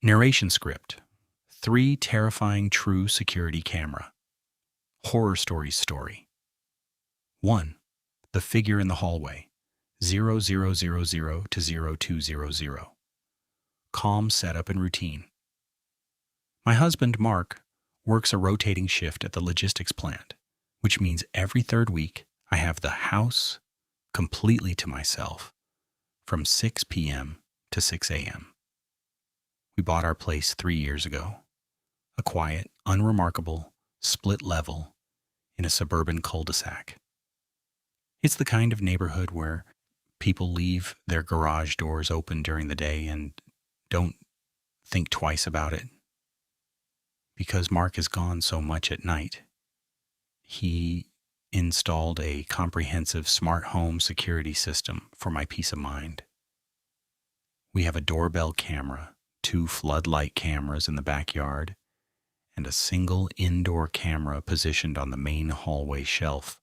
Narration script. 3 terrifying true security camera. Horror stories story. 1. The figure in the hallway. 0000 to 0200. Calm setup and routine. My husband, Mark, works a rotating shift at the logistics plant, which means every third week I have the house completely to myself from 6 p.m. to 6 a.m. We bought our place 3 years ago. A quiet, unremarkable, split level in a suburban cul-de-sac. It's the kind of neighborhood where people leave their garage doors open during the day and don't think twice about it. Because Mark is gone so much at night, he installed a comprehensive smart home security system for my peace of mind. We have a doorbell camera, 2 floodlight cameras in the backyard, and a single indoor camera positioned on the main hallway shelf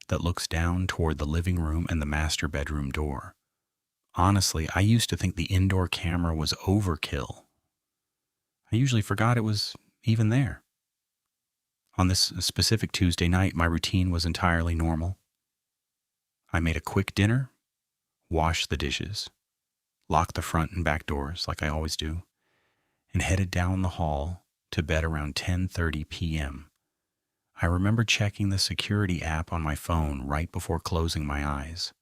that looks down toward the living room and the master bedroom door. Honestly, I used to think the indoor camera was overkill. I usually forgot it was even there. On this specific Tuesday night, my routine was entirely normal. I made a quick dinner, washed the dishes, locked the front and back doors like I always do, and headed down the hall to bed around 10:30 p.m. I remember checking the security app on my phone right before closing my eyes.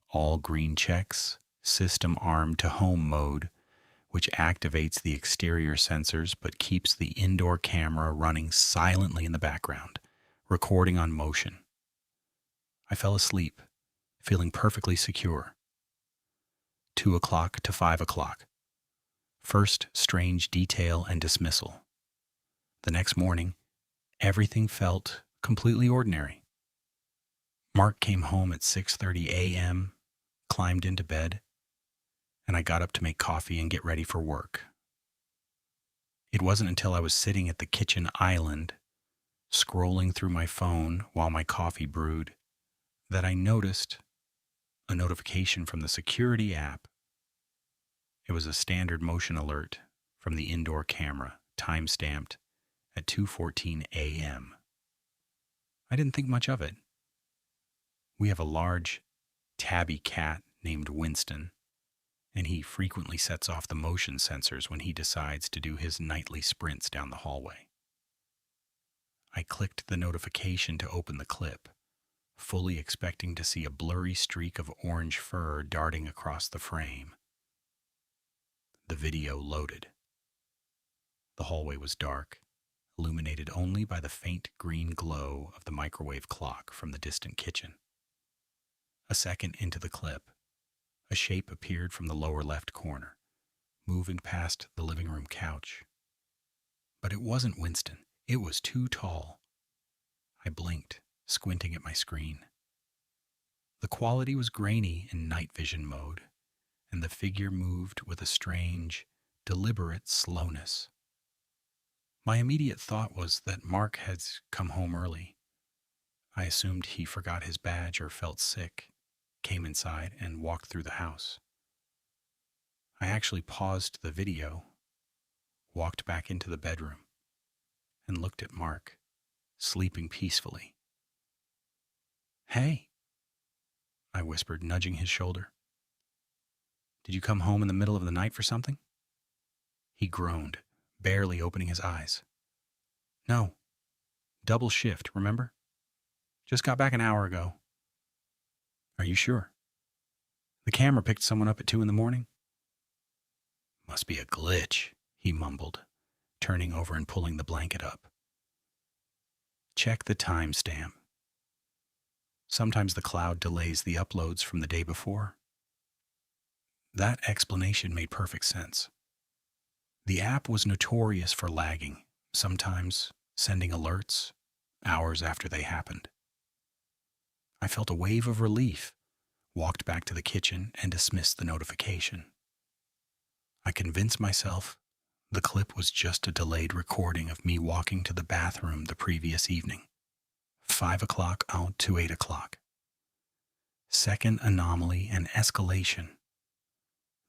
All green checks, system armed to home mode, which activates the exterior sensors but keeps the indoor camera running silently in the background, recording on motion. I fell asleep, feeling perfectly secure. 2 o'clock to 5 o'clock. First strange detail and dismissal. The next morning, everything felt completely ordinary. Mark came home at 6:30 a.m., climbed into bed, and I got up to make coffee and get ready for work. It wasn't until I was sitting at the kitchen island, scrolling through my phone while my coffee brewed, that I noticed a notification from the security app. It was a standard motion alert from the indoor camera, time-stamped at 2:14 a.m. I didn't think much of it. We have a large, tabby cat named Winston, and he frequently sets off the motion sensors when he decides to do his nightly sprints down the hallway. I clicked the notification to open the clip, fully expecting to see a blurry streak of orange fur darting across the frame. The video loaded. The hallway was dark, illuminated only by the faint green glow of the microwave clock from the distant kitchen. A second into the clip, a shape appeared from the lower left corner, moving past the living room couch. But it wasn't Winston. It was too tall. I blinked, squinting at my screen. The quality was grainy in night vision mode, and the figure moved with a strange, deliberate slowness. My immediate thought was that Mark had come home early. I assumed he forgot his badge or felt sick, came inside, and walked through the house. I actually paused the video, walked back into the bedroom, and looked at Mark, sleeping peacefully. "Hey," I whispered, nudging his shoulder. "Did you come home in the middle of the night for something?" He groaned, barely opening his eyes. "No. Double shift, remember? Just got back an hour ago." "Are you sure? The camera picked someone up at 2 in the morning?" "Must be a glitch," he mumbled, turning over and pulling the blanket up. "Check the timestamp. Sometimes the cloud delays the uploads from the day before." That explanation made perfect sense. The app was notorious for lagging, sometimes sending alerts hours after they happened. I felt a wave of relief, walked back to the kitchen, and dismissed the notification. I convinced myself the clip was just a delayed recording of me walking to the bathroom the previous evening. 5 o'clock out to 8 o'clock. Second anomaly and escalation.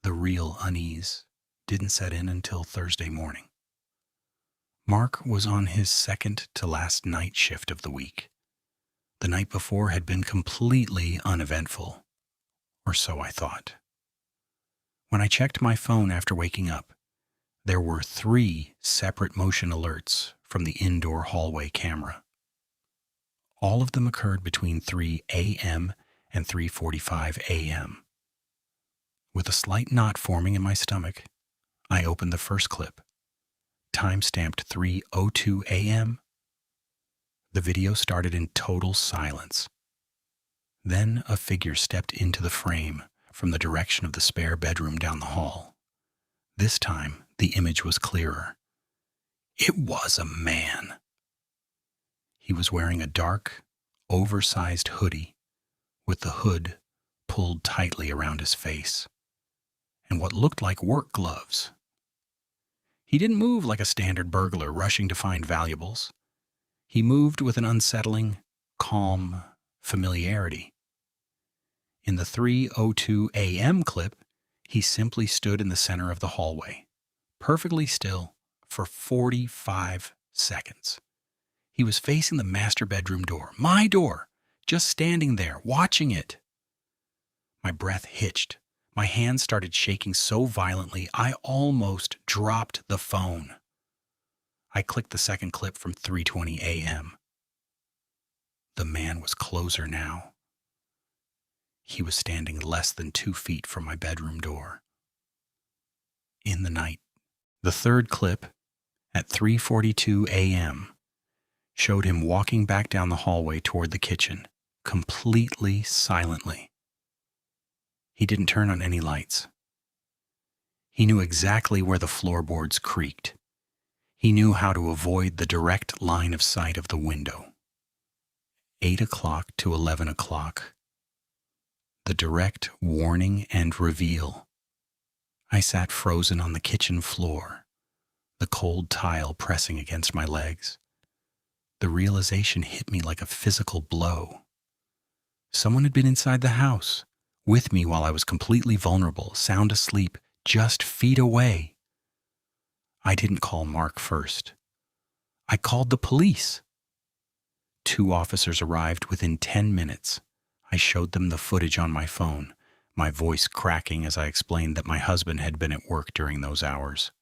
The real unease didn't set in until Thursday morning. Mark was on his second to last night shift of the week. The night before had been completely uneventful, or so I thought. When I checked my phone after waking up, there were 3 separate motion alerts from the indoor hallway camera. All of them occurred between 3 a.m. and 3:45 a.m. With a slight knot forming in my stomach, I opened the first clip, time-stamped 3:02 a.m. The video started in total silence. Then a figure stepped into the frame from the direction of the spare bedroom down the hall. This time, the image was clearer. It was a man. He was wearing a dark, oversized hoodie with the hood pulled tightly around his face and what looked like work gloves. He didn't move like a standard burglar rushing to find valuables. He moved with an unsettling, calm familiarity. In the 3:02 a.m. clip, he simply stood in the center of the hallway, perfectly still, for 45 seconds. He was facing the master bedroom door, my door, just standing there, watching it. My breath hitched. My hands started shaking so violently, I almost dropped the phone. I clicked the second clip from 3:20 a.m. The man was closer now. He was standing less than 2 feet from my bedroom door. In the night, the third clip, at 3:42 a.m., showed him walking back down the hallway toward the kitchen, completely silently. He didn't turn on any lights. He knew exactly where the floorboards creaked. He knew how to avoid the direct line of sight of the window. 8 o'clock to 11 o'clock. The direct warning and reveal. I sat frozen on the kitchen floor, the cold tile pressing against my legs. The realization hit me like a physical blow. Someone had been inside the house, with me while I was completely vulnerable, sound asleep, just feet away. I didn't call Mark first. I called the police. 2 officers arrived within 10 minutes. I showed them the footage on my phone, my voice cracking as I explained that my husband had been at work during those hours.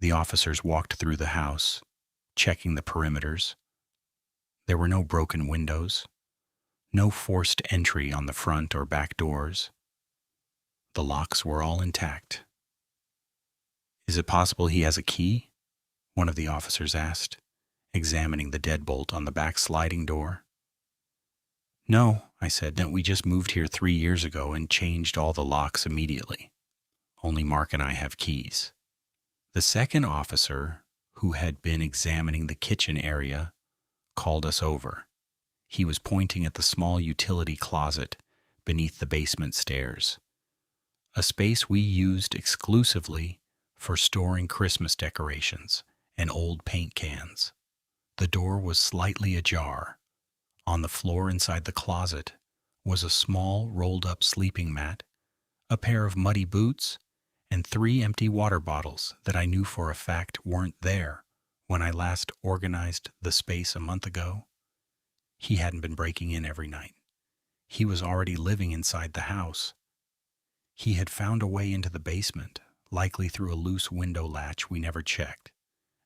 The officers walked through the house, checking the perimeters. There were no broken windows, no forced entry on the front or back doors. The locks were all intact. "Is it possible he has a key?" one of the officers asked, examining the deadbolt on the back sliding door. "No," I said, "we just moved here 3 years ago and changed all the locks immediately. Only Mark and I have keys." The second officer, who had been examining the kitchen area, called us over. He was pointing at the small utility closet beneath the basement stairs, a space we used exclusively for storing Christmas decorations and old paint cans. The door was slightly ajar. On the floor inside the closet was a small rolled-up sleeping mat, a pair of muddy boots, and 3 empty water bottles that I knew for a fact weren't there when I last organized the space a month ago. He hadn't been breaking in every night. He was already living inside the house. He had found a way into the basement, likely through a loose window latch we never checked,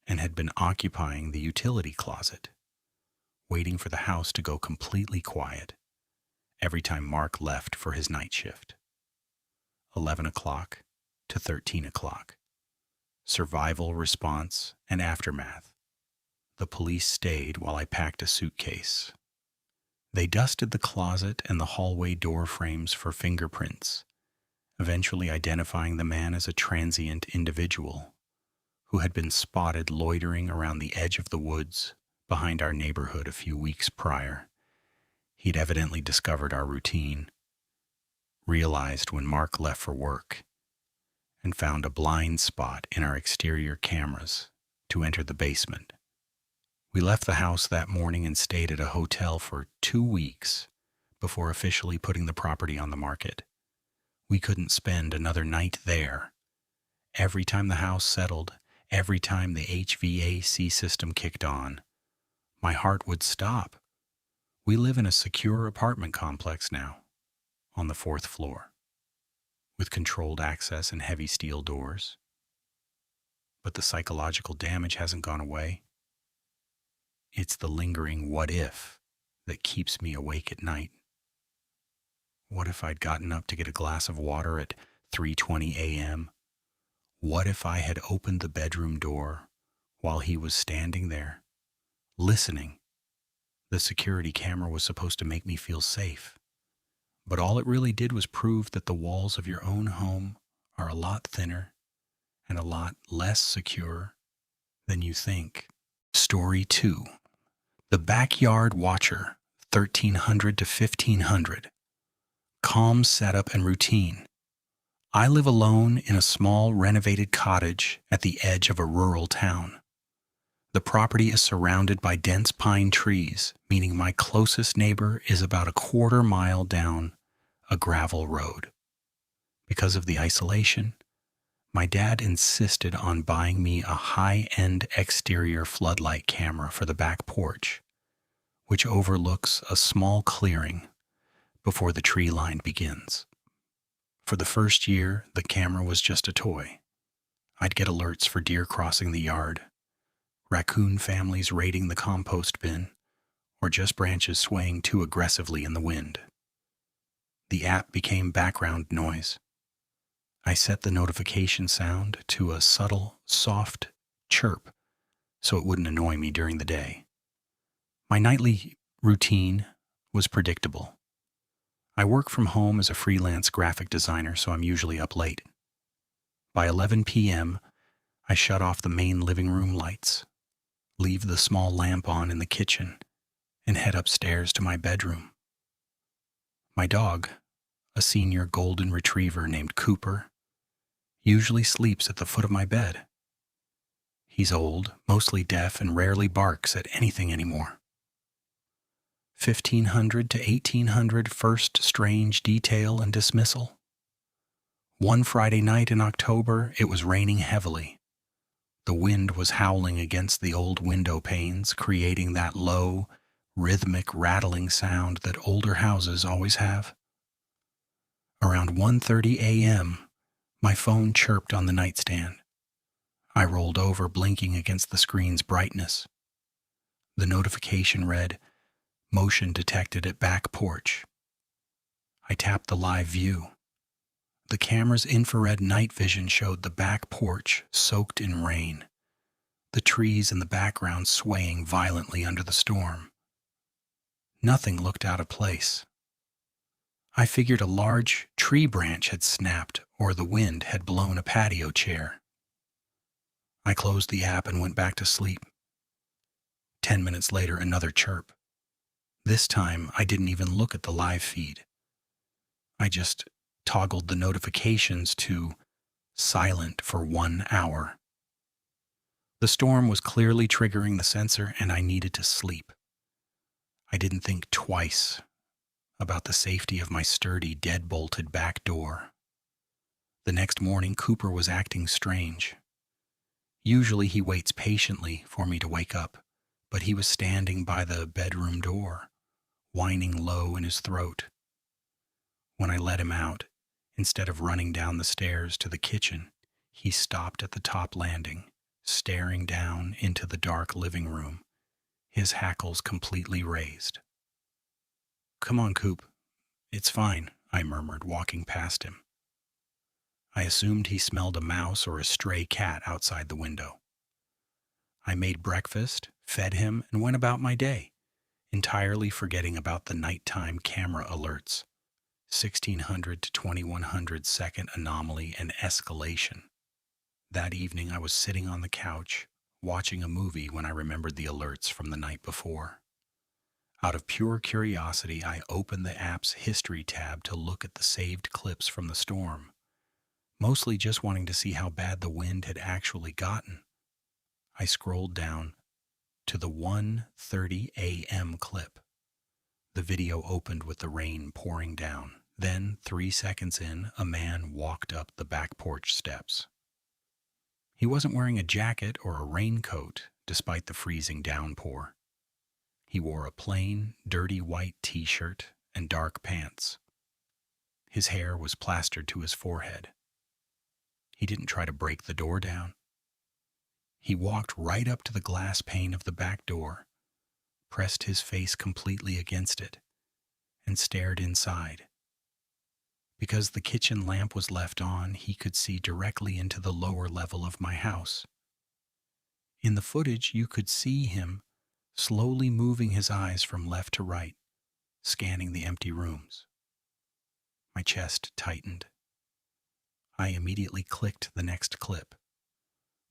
and had been occupying the utility closet, waiting for the house to go completely quiet every time Mark left for his night shift. 11 o'clock to 13 o'clock. Survival, response, and aftermath. The police stayed while I packed a suitcase. They dusted the closet and the hallway door frames for fingerprints, eventually identifying the man as a transient individual who had been spotted loitering around the edge of the woods behind our neighborhood a few weeks prior. He'd evidently discovered our routine, realized when Mark left for work, and found a blind spot in our exterior cameras to enter the basement. We left the house that morning and stayed at a hotel for 2 weeks before officially putting the property on the market. We couldn't spend another night there, Every time the house settled, every time the HVAC system kicked on, my heart would stop. We live in a secure apartment complex now, on the 4th floor, with controlled access and heavy steel doors. But the psychological damage hasn't gone away. It's the lingering what if that keeps me awake at night. What if I'd gotten up to get a glass of water at 3:20 a.m.? What if I had opened the bedroom door while he was standing there, listening? The security camera was supposed to make me feel safe, but all it really did was prove that the walls of your own home are a lot thinner and a lot less secure than you think. Story 2. The Backyard Watcher, 1300 to 1500. Calm setup and routine. I live alone in a small renovated cottage at the edge of a rural town. The property is surrounded by dense pine trees, meaning my closest neighbor is about a quarter-mile down a gravel road. Because of the isolation, my dad insisted on buying me a high-end exterior floodlight camera for the back porch, which overlooks a small clearing before the tree line begins. For the first year, the camera was just a toy. I'd get alerts for deer crossing the yard, raccoon families raiding the compost bin, or just branches swaying too aggressively in the wind. The app became background noise. I set the notification sound to a subtle, soft chirp so it wouldn't annoy me during the day. My nightly routine was predictable. I work from home as a freelance graphic designer, so I'm usually up late. By 11 p.m., I shut off the main living room lights, leave the small lamp on in the kitchen, and head upstairs to my bedroom. My dog, a senior golden retriever named Cooper, usually sleeps at the foot of my bed. He's old, mostly deaf, and rarely barks at anything anymore. 1500 to 1800 first strange detail and dismissal. One Friday night in October, it was raining heavily. The wind was howling against the old window panes, creating that low, rhythmic rattling sound that older houses always have. Around 1:30 a.m., my phone chirped on the nightstand. I rolled over, blinking against the screen's brightness. The notification read, "Motion detected at back porch." I tapped the live view. The camera's infrared night vision showed the back porch soaked in rain, the trees in the background swaying violently under the storm. Nothing looked out of place. I figured a large tree branch had snapped or the wind had blown a patio chair. I closed the app and went back to sleep. 10 minutes later, another chirp. This time, I didn't even look at the live feed. I just toggled the notifications to silent for 1 hour. The storm was clearly triggering the sensor, and I needed to sleep. I didn't think twice about the safety of my sturdy, dead-bolted back door. The next morning, Cooper was acting strange. Usually he waits patiently for me to wake up, but he was standing by the bedroom door, whining low in his throat. When I let him out, instead of running down the stairs to the kitchen, he stopped at the top landing, staring down into the dark living room, his hackles completely raised. "Come on, Coop. It's fine," I murmured, walking past him. I assumed he smelled a mouse or a stray cat outside the window. I made breakfast, fed him, and went about my day, entirely forgetting about the nighttime camera alerts, 1600 to 2100 second anomaly and escalation. That evening I was sitting on the couch, watching a movie when I remembered the alerts from the night before. Out of pure curiosity, I opened the app's history tab to look at the saved clips from the storm, mostly just wanting to see how bad the wind had actually gotten. I scrolled down to the 1:30 a.m. clip. The video opened with the rain pouring down. Then, 3 seconds in, a man walked up the back porch steps. He wasn't wearing a jacket or a raincoat despite the freezing downpour. He wore a plain, dirty white t-shirt and dark pants. His hair was plastered to his forehead. He didn't try to break the door down. He walked right up to the glass pane of the back door, pressed his face completely against it, and stared inside. Because the kitchen lamp was left on, he could see directly into the lower level of my house. In the footage, you could see him slowly moving his eyes from left to right, scanning the empty rooms. My chest tightened. I immediately clicked the next clip,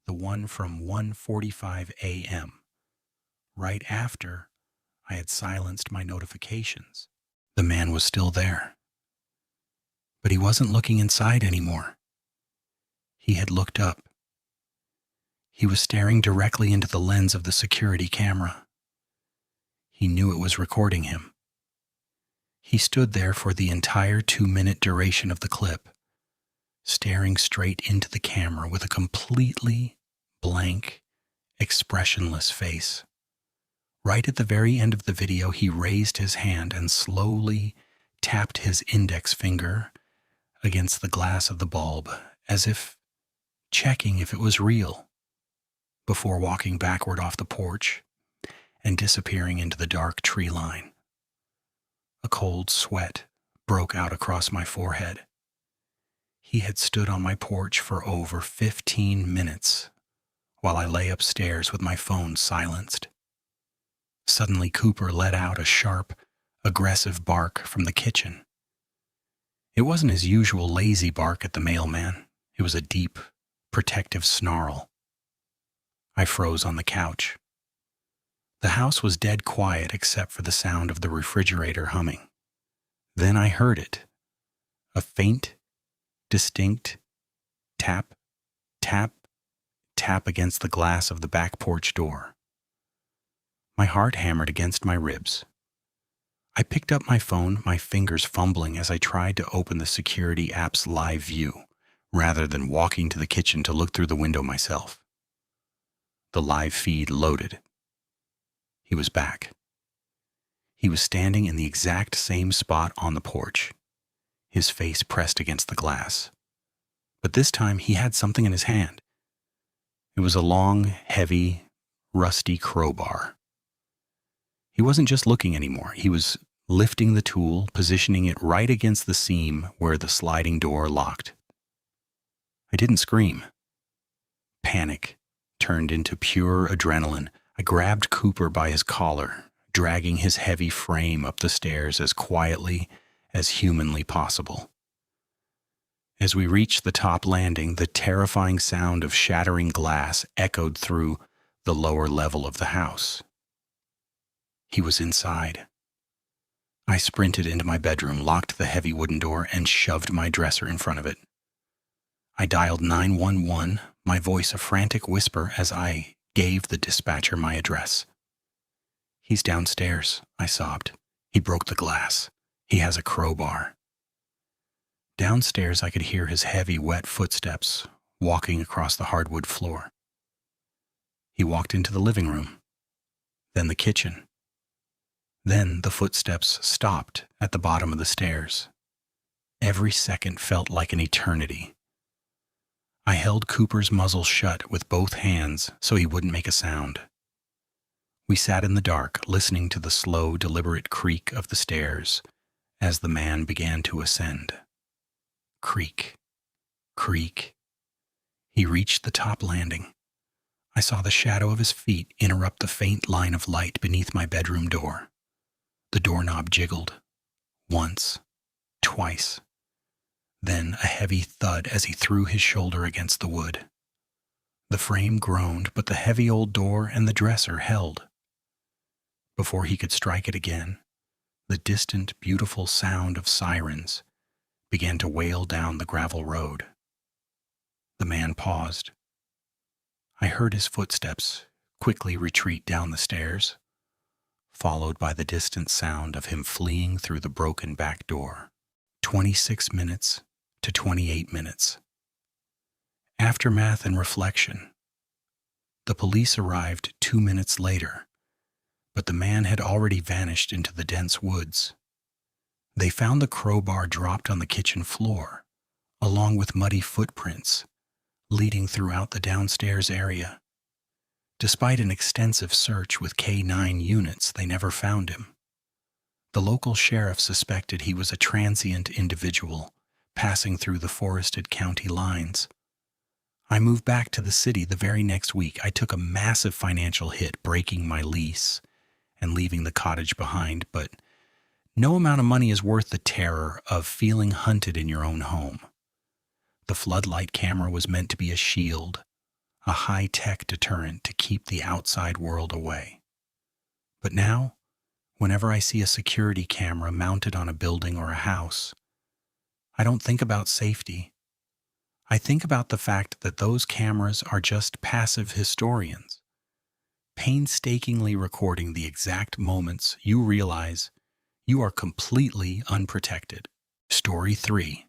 the one from 1:45 a.m., right after I had silenced my notifications. The man was still there, but he wasn't looking inside anymore. He had looked up. He was staring directly into the lens of the security camera. He knew it was recording him. He stood there for the entire 2-minute duration of the clip, staring straight into the camera with a completely blank, expressionless face. Right at the very end of the video, he raised his hand and slowly tapped his index finger against the glass of the bulb, as if checking if it was real, before walking backward off the porch and disappearing into the dark tree line. A cold sweat broke out across my forehead. He had stood on my porch for over 15 minutes while I lay upstairs with my phone silenced. Suddenly, Cooper let out a sharp, aggressive bark from the kitchen. It wasn't his usual lazy bark at the mailman. It was a deep, protective snarl. I froze on the couch. The house was dead quiet except for the sound of the refrigerator humming. Then I heard it. A faint, distinct tap, tap, tap against the glass of the back porch door. My heart hammered against my ribs. I picked up my phone, my fingers fumbling as I tried to open the security app's live view, rather than walking to the kitchen to look through the window myself. The live feed loaded. He was back. He was standing in the exact same spot on the porch, his face pressed against the glass. But this time he had something in his hand. It was a long, heavy, rusty crowbar. He wasn't just looking anymore. He was lifting the tool, positioning it right against the seam where the sliding door locked. I didn't scream. Panic turned into pure adrenaline. I grabbed Cooper by his collar, dragging his heavy frame up the stairs as quietly as humanly possible. As we reached the top landing, the terrifying sound of shattering glass echoed through the lower level of the house. He was inside. I sprinted into my bedroom, locked the heavy wooden door, and shoved my dresser in front of it. I dialed 911, my voice a frantic whisper as I gave the dispatcher my address. "He's downstairs," I sobbed. "He broke the glass. He has a crowbar." Downstairs, I could hear his heavy, wet footsteps walking across the hardwood floor. He walked into the living room, then the kitchen. Then the footsteps stopped at the bottom of the stairs. Every second felt like an eternity. I held Cooper's muzzle shut with both hands so he wouldn't make a sound. We sat in the dark, listening to the slow, deliberate creak of the stairs as the man began to ascend. Creak, creak. He reached the top landing. I saw the shadow of his feet interrupt the faint line of light beneath my bedroom door. The doorknob jiggled. Once, twice. Then a heavy thud as he threw his shoulder against the wood. The frame groaned, but the heavy old door and the dresser held. Before he could strike it again, the distant, beautiful sound of sirens began to wail down the gravel road. The man paused. I heard his footsteps quickly retreat down the stairs, followed by the distant sound of him fleeing through the broken back door. 26 minutes to 28 minutes. Aftermath and reflection. The police arrived 2 minutes later, but the man had already vanished into the dense woods. They found the crowbar dropped on the kitchen floor, along with muddy footprints leading throughout the downstairs area. Despite an extensive search with K9 units, they never found him. The local sheriff suspected he was a transient individual passing through the forested county lines. I moved back to the city the very next week. I took a massive financial hit breaking my lease and leaving the cottage behind, but no amount of money is worth the terror of feeling hunted in your own home. The floodlight camera was meant to be a shield, a high-tech deterrent to keep the outside world away. But now, whenever I see a security camera mounted on a building or a house, I don't think about safety. I think about the fact that those cameras are just passive historians, painstakingly recording the exact moments you realize you are completely unprotected. Story 3.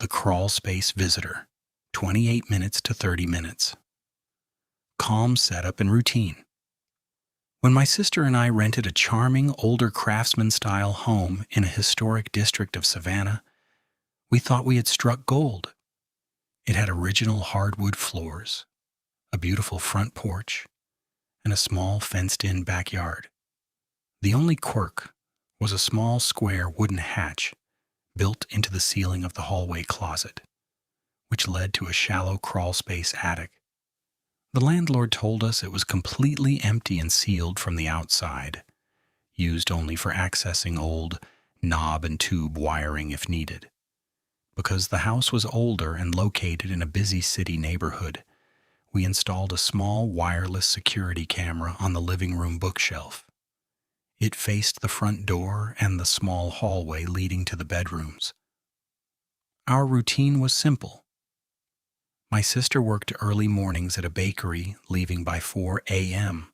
The Crawl Space Visitor, 28 minutes to 30 minutes. Calm setup and routine. When my sister and I rented a charming, older craftsman-style home in a historic district of Savannah, we thought we had struck gold. It had original hardwood floors, a beautiful front porch, and a small fenced-in backyard. The only quirk was a small square wooden hatch built into the ceiling of the hallway closet, which led to a shallow crawlspace attic. The landlord told us it was completely empty and sealed from the outside, used only for accessing old knob and tube wiring if needed. Because the house was older and located in a busy city neighborhood, we installed a small wireless security camera on the living room bookshelf. It faced the front door and the small hallway leading to the bedrooms. Our routine was simple. My sister worked early mornings at a bakery, leaving by 4 a.m.,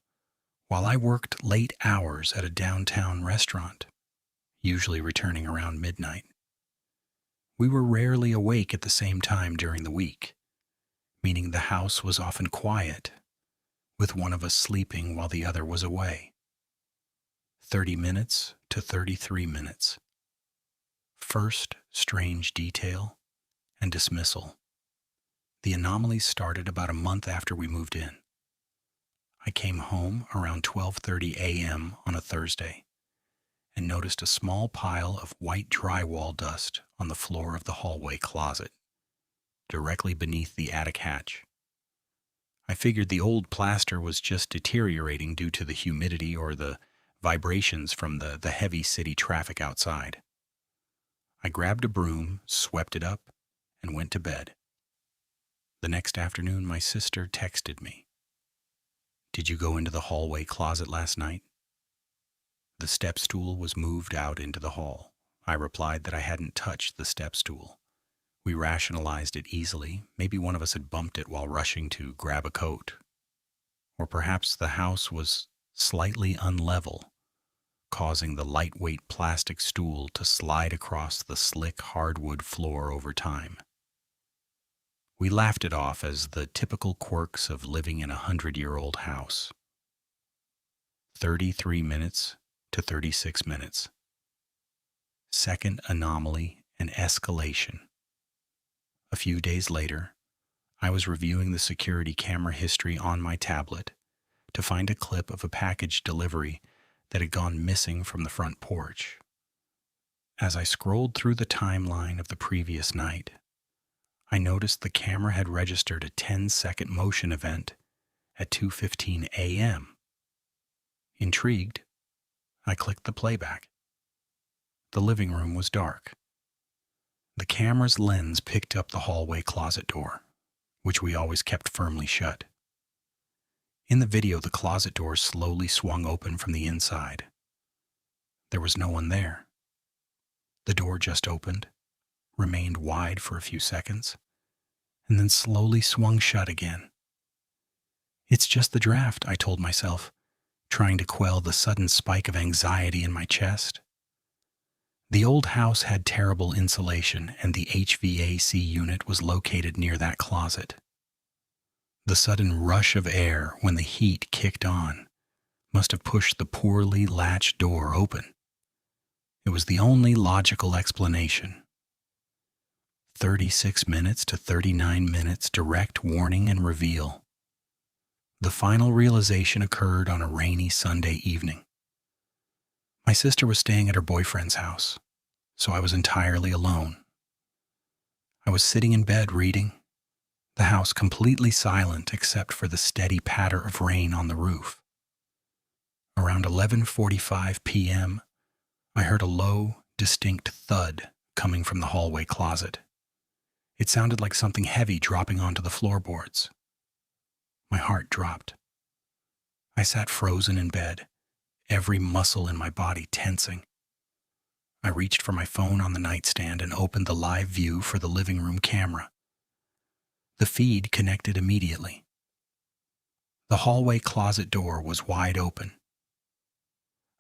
while I worked late hours at a downtown restaurant, usually returning around midnight. We were rarely awake at the same time during the week, meaning the house was often quiet, with one of us sleeping while the other was away. 30 minutes to 33 minutes. First strange detail and dismissal. The anomaly started about a month after we moved in. I came home around 12:30 a.m. on a Thursday and noticed a small pile of white drywall dust on the floor of the hallway closet, directly beneath the attic hatch. I figured the old plaster was just deteriorating due to the humidity or the vibrations from the heavy city traffic outside. I grabbed a broom, swept it up, and went to bed. The next afternoon, my sister texted me. "Did you go into the hallway closet last night?" The step stool was moved out into the hall. I replied that I hadn't touched the step stool. We rationalized it easily. Maybe one of us had bumped it while rushing to grab a coat. Or perhaps the house was slightly unlevel, causing the lightweight plastic stool to slide across the slick hardwood floor over time. We laughed it off as the typical quirks of living in a 100-year-old house. 33 minutes to 36 minutes. Second anomaly and escalation. A few days later, I was reviewing the security camera history on my tablet to find a clip of a package delivery that had gone missing from the front porch. As I scrolled through the timeline of the previous night, I noticed the camera had registered a 10-second motion event at 2:15 a.m. Intrigued, I clicked the playback. The living room was dark. The camera's lens picked up the hallway closet door, which we always kept firmly shut. In the video, the closet door slowly swung open from the inside. There was no one there. The door just opened, remained wide for a few seconds, and then slowly swung shut again. "It's just the draft," I told myself, trying to quell the sudden spike of anxiety in my chest. The old house had terrible insulation, and the HVAC unit was located near that closet. The sudden rush of air when the heat kicked on must have pushed the poorly latched door open. It was the only logical explanation. 36 minutes to 39 minutes direct warning and reveal. The final realization occurred on a rainy Sunday evening. My sister was staying at her boyfriend's house, so I was entirely alone. I was sitting in bed reading, the house completely silent except for the steady patter of rain on the roof. Around 11:45 p.m., I heard a low, distinct thud coming from the hallway closet. It sounded like something heavy dropping onto the floorboards. My heart dropped. I sat frozen in bed, every muscle in my body tensing. I reached for my phone on the nightstand and opened the live view for the living room camera. The feed connected immediately. The hallway closet door was wide open.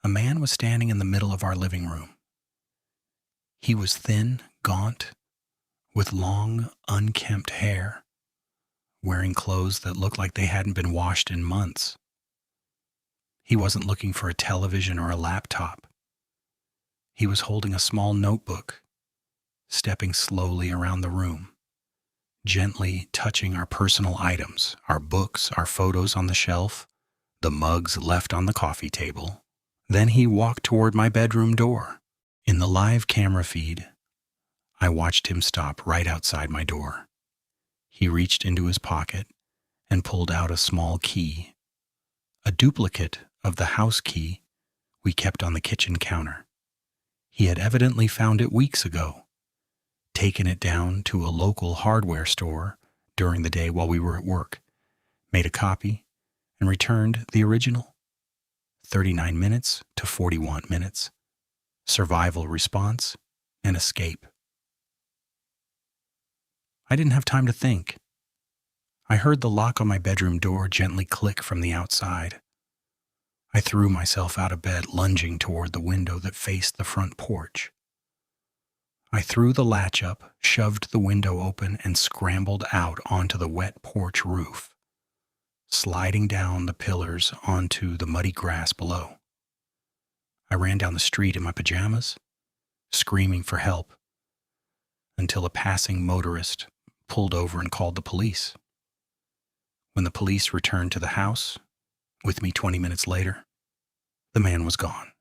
A man was standing in the middle of our living room. He was thin, gaunt, with long, unkempt hair, wearing clothes that looked like they hadn't been washed in months. He wasn't looking for a television or a laptop. He was holding a small notebook, stepping slowly around the room, gently touching our personal items, our books, our photos on the shelf, the mugs left on the coffee table. Then he walked toward my bedroom door. In the live camera feed, I watched him stop right outside my door. He reached into his pocket and pulled out a small key, a duplicate of the house key we kept on the kitchen counter. He had evidently found it weeks ago, taken it down to a local hardware store during the day while we were at work, made a copy, and returned the original. 39 minutes to 41 minutes. Survival response and escape. I didn't have time to think. I heard the lock on my bedroom door gently click from the outside. I threw myself out of bed, lunging toward the window that faced the front porch. I threw the latch up, shoved the window open, and scrambled out onto the wet porch roof, sliding down the pillars onto the muddy grass below. I ran down the street in my pajamas, screaming for help, until a passing motorist pulled over and called the police. When the police returned to the house, with me 20 minutes later, the man was gone.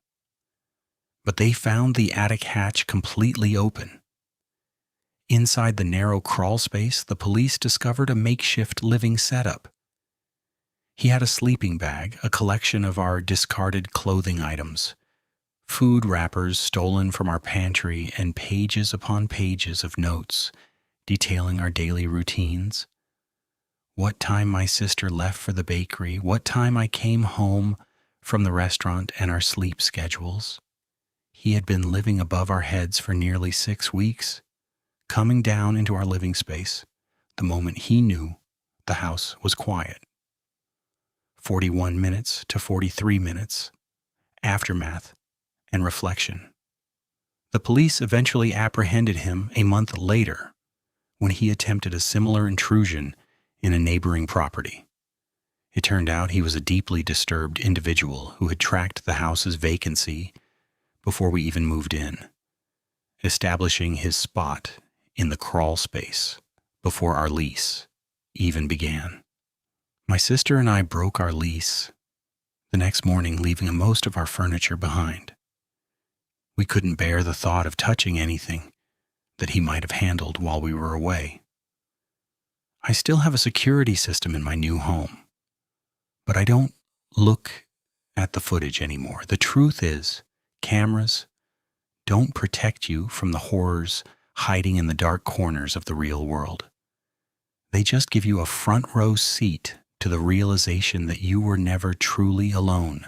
But they found the attic hatch completely open. Inside the narrow crawl space, the police discovered a makeshift living setup. He had a sleeping bag, a collection of our discarded clothing items, food wrappers stolen from our pantry, and pages upon pages of notes detailing our daily routines. What time my sister left for the bakery, what time I came home from the restaurant, and our sleep schedules. He had been living above our heads for nearly 6 weeks, coming down into our living space the moment he knew the house was quiet. 41 minutes to 43 minutes, aftermath and reflection. The police eventually apprehended him a month later when he attempted a similar intrusion in a neighboring property. It turned out he was a deeply disturbed individual who had tracked the house's vacancy before we even moved in, establishing his spot in the crawl space before our lease even began. My sister and I broke our lease the next morning, leaving most of our furniture behind. We couldn't bear the thought of touching anything that he might have handled while we were away. I still have a security system in my new home, but I don't look at the footage anymore. The truth is, cameras don't protect you from the horrors hiding in the dark corners of the real world. They just give you a front row seat to the realization that you were never truly alone.